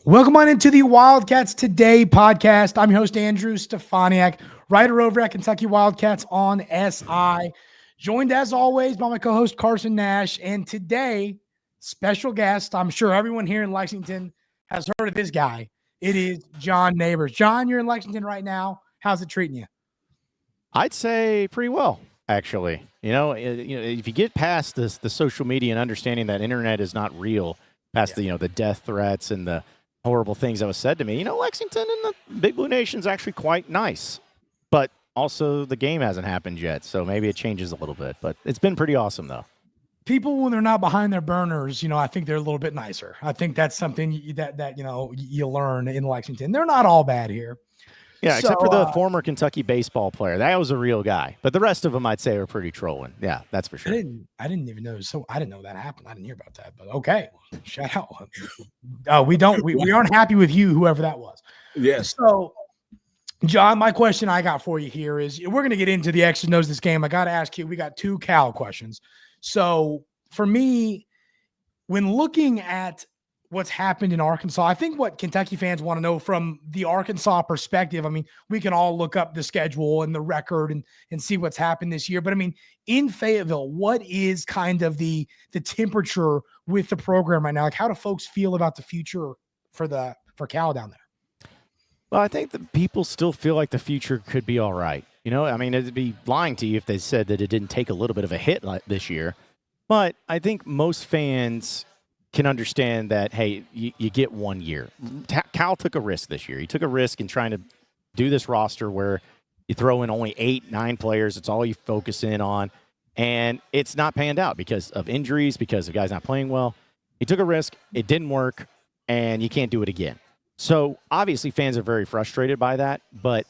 Welcome on into the Wildcats Today Podcast. I'm your host, Andrew Stefaniak, writer over at Kentucky Wildcats on SI. Joined as always by my co-host, Carson Nash. And today, special guest, I'm sure everyone here in Lexington has heard of this guy. It is John Nabors. John, you're in Lexington right now. How's it treating you? I'd say pretty well, actually. If you get past the social media and understanding that internet is not real, past the death threats and the horrible things that was said to me, Lexington and the Big Blue Nation is actually quite nice. But also the game hasn't happened yet, so maybe it changes a little bit. But it's been pretty awesome, though. People, when they're not behind their burners, I think they're a little bit nicer. I think that's something that you learn in Lexington. They're not all bad here. Yeah, except for the former Kentucky baseball player. That was a real guy. But the rest of them, I'd say, are pretty trolling. Yeah, that's for sure. I didn't even know. So I didn't know that happened. I didn't hear about that. But okay, shout out. We aren't happy with you, whoever that was. Yeah. So, John, my question I got for you here is, we're going to get into the X's and O's of this game. I got to ask you, we got two Cal questions. So for me, when looking at what's happened in Arkansas, I think what Kentucky fans want to know from the Arkansas perspective, we can all look up the schedule and the record and see what's happened this year. But in Fayetteville, what is kind of the temperature with the program right now? Like, how do folks feel about the future for Cal down there? Well, I think that people still feel like the future could be all right. It'd be lying to you if they said that it didn't take a little bit of a hit like this year. But I think most fans can understand that, hey, you get 1 year. Cal took a risk this year. He took a risk in trying to do this roster where you throw in only 8-9 players. It's all you focus in on. And it's not panned out because of injuries, because the guy's not playing well. He took a risk. It didn't work, and you can't do it again. So obviously fans are very frustrated by that. But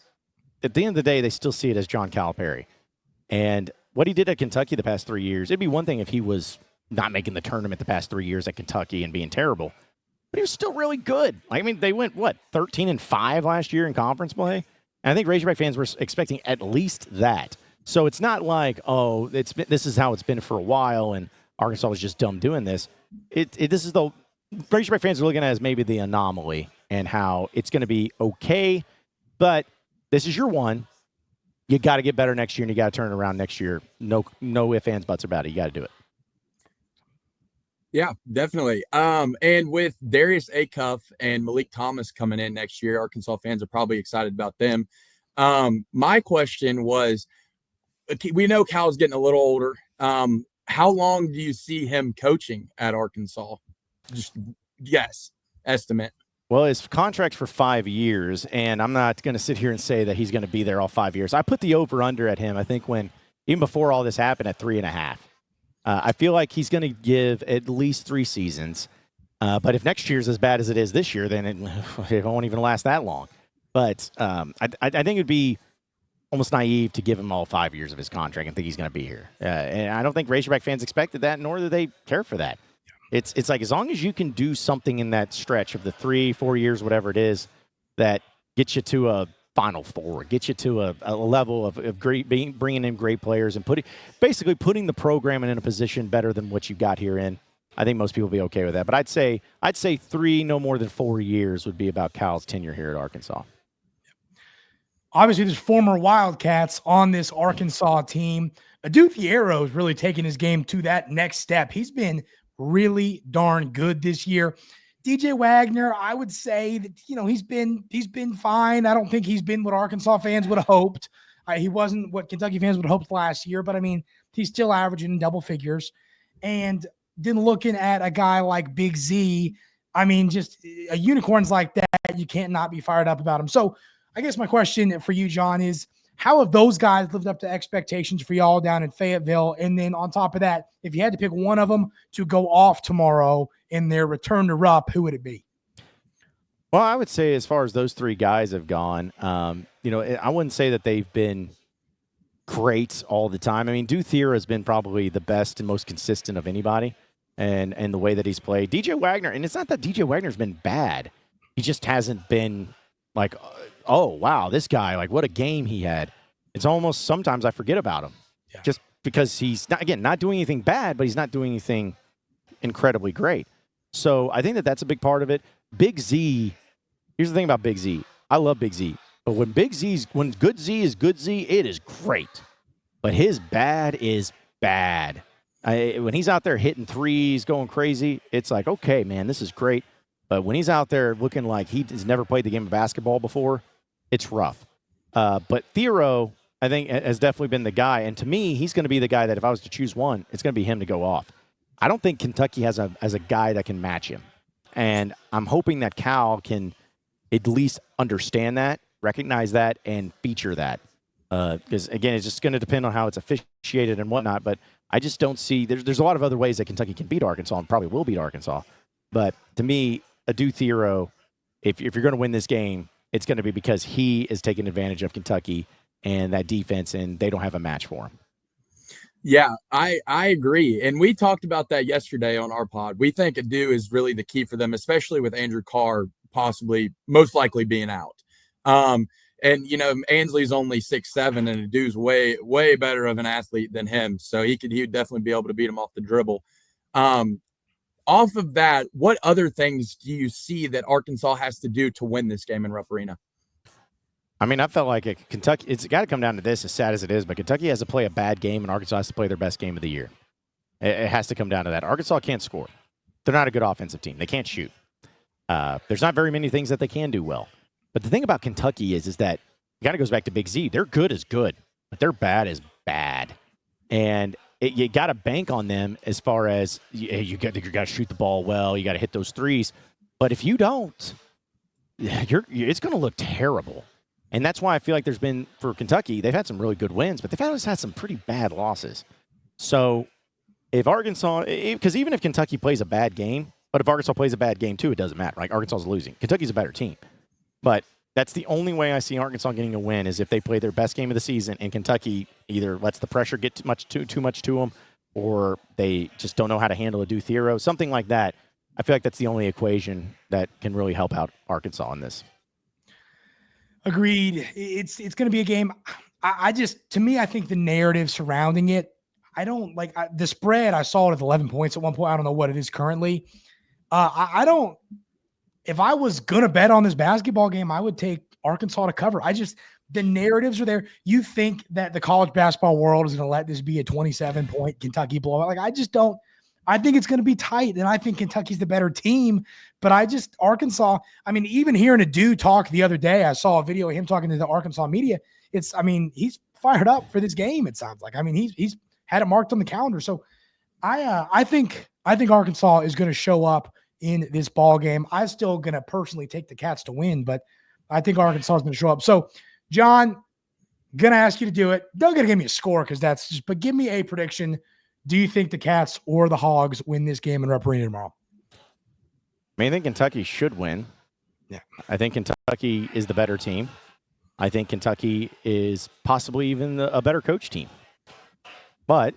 at the end of the day, they still see it as John Calipari. And what he did at Kentucky the past 3 years, it'd be one thing if he was not making the tournament the past 3 years at Kentucky and being terrible, but he was still really good. They went, 13-5 last year in conference play? And I think Razorback fans were expecting at least that. So it's not like, this is how it's been for a while and Arkansas was just dumb doing this. This is the Razorback fans are looking at it as maybe the anomaly and how it's going to be okay, but this is your one. You got to get better next year and you got to turn it around next year. No ifs, ands, buts about it. You got to do it. Yeah, definitely. And with Darius Acuff and Malik Thomas coming in next year, Arkansas fans are probably excited about them. My question was, we know Cal's getting a little older. How long do you see him coaching at Arkansas? Just estimate. Well, his contract's for 5 years, and I'm not going to sit here and say that he's going to be there all 5 years. I put the over-under at him, I think, even before all this happened, at 3.5. I feel like he's going to give at least 3 seasons. But if next year's as bad as it is this year, then it won't even last that long. But I think it would be almost naive to give him all 5 years of his contract and think he's going to be here. And I don't think Razorback fans expected that, nor do they care for that. It's like, as long as you can do something in that stretch of the 3-4 years, whatever it is, that gets you to a Final Four, get you to a level of great, bringing in great players and basically putting the program in a position better than what you got here in. I think most people will be okay with that. But I'd say 3, no more than 4 years would be about Cal's tenure here at Arkansas. Obviously, there's former Wildcats on this Arkansas team. Adu Fierro is really taking his game to that next step. He's been really darn good this year. DJ Wagner, I would say that, he's been fine. I don't think he's been what Arkansas fans would have hoped. He wasn't what Kentucky fans would have hoped last year, but he's still averaging double figures. And then looking at a guy like Big Z, just a unicorns like that, you can't not be fired up about him. So I guess my question for you, John, is how have those guys lived up to expectations for y'all down in Fayetteville? And then on top of that, if you had to pick one of them to go off tomorrow in their return to Rupp, who would it be? Well, I would say as far as those 3 guys have gone, I wouldn't say that they've been great all the time. Duthier has been probably the best and most consistent of anybody and the way that he's played. DJ Wagner, and it's not that DJ Wagner's been bad. He just hasn't been like, oh, wow, this guy, like, what a game he had. It's almost sometimes I forget about him. Yeah. Just because he's, not doing anything bad, but he's not doing anything incredibly great. So I think that's a big part of it. Big Z, here's the thing about Big Z. I love Big Z. But when good Z is good Z, it is great. But his bad is bad. When he's out there hitting threes, going crazy, it's like, okay, man, this is great. But when he's out there looking like he has never played the game of basketball before, it's rough. But Thiero, I think, has definitely been the guy. And to me, he's going to be the guy that if I was to choose one, it's going to be him to go off. I don't think Kentucky has a guy that can match him. And I'm hoping that Cal can at least understand that, recognize that, and feature that. Because, again, it's just going to depend on how it's officiated and whatnot. But I just don't see – there's a lot of other ways that Kentucky can beat Arkansas and probably will beat Arkansas. But to me, Adu Thiero, if you're going to win this game, it's going to be because he is taking advantage of Kentucky and that defense, and they don't have a match for him. Yeah, I agree. And we talked about that yesterday on our pod. We think Adu is really the key for them, especially with Andrew Carr most likely being out. And, Ansley's only 6'7", and Adu's way, way better of an athlete than him. So he would definitely be able to beat him off the dribble. Off of that, what other things do you see that Arkansas has to do to win this game in Rupp Arena? I mean, I felt like Kentucky, it's got to come down to this, as sad as it is, but Kentucky has to play a bad game and Arkansas has to play their best game of the year. It has to come down to that. Arkansas can't score. They're not a good offensive team. They can't shoot. There's not very many things that they can do well. But the thing about Kentucky is that it kind of goes back to Big Z. Their good is good, but their bad is bad. And you got to bank on them as far as you got to shoot the ball well. You got to hit those threes. But if you don't, it's going to look terrible. And that's why I feel like there's been, for Kentucky, they've had some really good wins, but they've always had some pretty bad losses. So if Arkansas, because even if Kentucky plays a bad game, but if Arkansas plays a bad game too, it doesn't matter. Like Arkansas is losing. Kentucky's a better team. But that's the only way I see Arkansas getting a win is if they play their best game of the season and Kentucky either lets the pressure get too much to them or they just don't know how to handle Adu Thiero, something like that. I feel like that's the only equation that can really help out Arkansas in this. Agreed. It's going to be a game. To me, I think the narrative surrounding it, I don't like the spread. I saw it at 11 points at one point. I don't know what it is currently. If I was going to bet on this basketball game, I would take Arkansas to cover. The narratives are there. You think that the college basketball world is going to let this be a 27-point Kentucky blowout. Like, I just don't. I think it's going to be tight, and I think Kentucky's the better team. But Arkansas, I mean, even hearing Adu talk the other day, I saw a video of him talking to the Arkansas media. He's fired up for this game, it sounds like. I mean, he's had it marked on the calendar. So I think Arkansas is going to show up in this ball game. I'm still going to personally take the Cats to win, but I think Arkansas is going to show up. So, John, going to ask you to do it. Don't going to give me a score but give me a prediction. Do you think the Cats or the Hogs win this game in Rupp Arena tomorrow? I think Kentucky should win. Yeah. I think Kentucky is the better team. I think Kentucky is possibly even a better coach team. But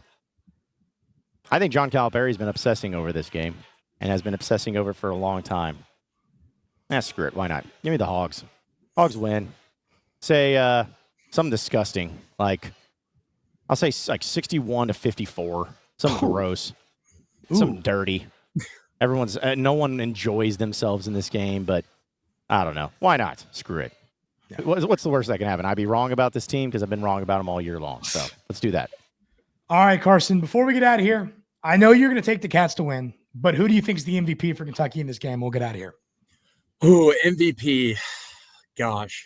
I think John Calipari has been obsessing over this game and has been obsessing over it for a long time. Screw it. Why not? Give me the Hogs. Hogs win. Say something disgusting. I'll say 61-54. Something gross. Something dirty. No one enjoys themselves in this game, but I don't know. Why not? Screw it. Yeah. What's the worst that can happen? I'd be wrong about this team because I've been wrong about them all year long. So let's do that. All right, Carson, before we get out of here, I know you're going to take the Cats to win, but who do you think is the MVP for Kentucky in this game? We'll get out of here. Ooh, MVP. Gosh,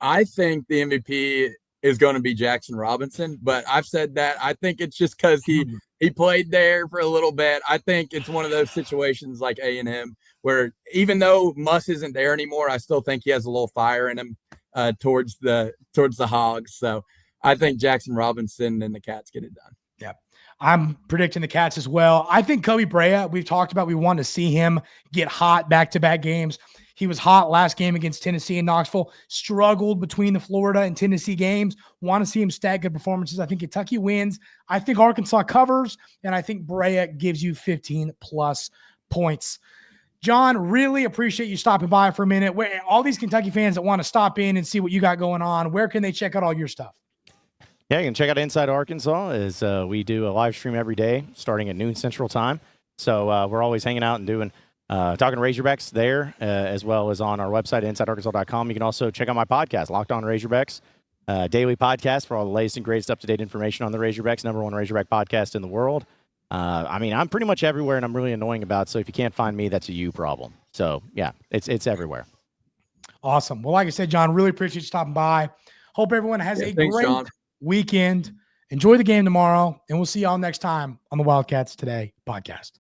I think the MVP is going to be Jackson Robinson, but I've said that. I think it's just because he played there for a little bit. I think it's one of those situations like A&M where even though Muss isn't there anymore, I still think he has a little fire in him towards the Hogs. So I think Jackson Robinson and the Cats get it done. Yeah. I'm predicting the Cats as well. I think Kobe Brea, we've talked about, we want to see him get hot back-to-back games. He was hot last game against Tennessee and Knoxville, struggled between the Florida and Tennessee games. Want to see him stack good performances. I think Kentucky wins. I think Arkansas covers, and I think Brea gives you 15-plus points. John, really appreciate you stopping by for a minute. All these Kentucky fans that want to stop in and see what you got going on, where can they check out all your stuff? Yeah, you can check out Inside Arkansas as we do a live stream every day starting at noon Central Time. So we're always hanging out and doing Talking Razorbacks there, as well as on our website, InsideArkansas.com. You can also check out my podcast, Locked On Razorbacks, daily podcast for all the latest and greatest up-to-date information on the Razorbacks, #1 Razorback podcast in the world. I'm pretty much everywhere, and I'm really annoying about it, so if you can't find me, that's a you problem. So, yeah, it's everywhere. Awesome. Well, like I said, John, really appreciate you stopping by. Hope everyone has a great weekend. Enjoy the game tomorrow, and we'll see y'all next time on the Wildcats Today podcast.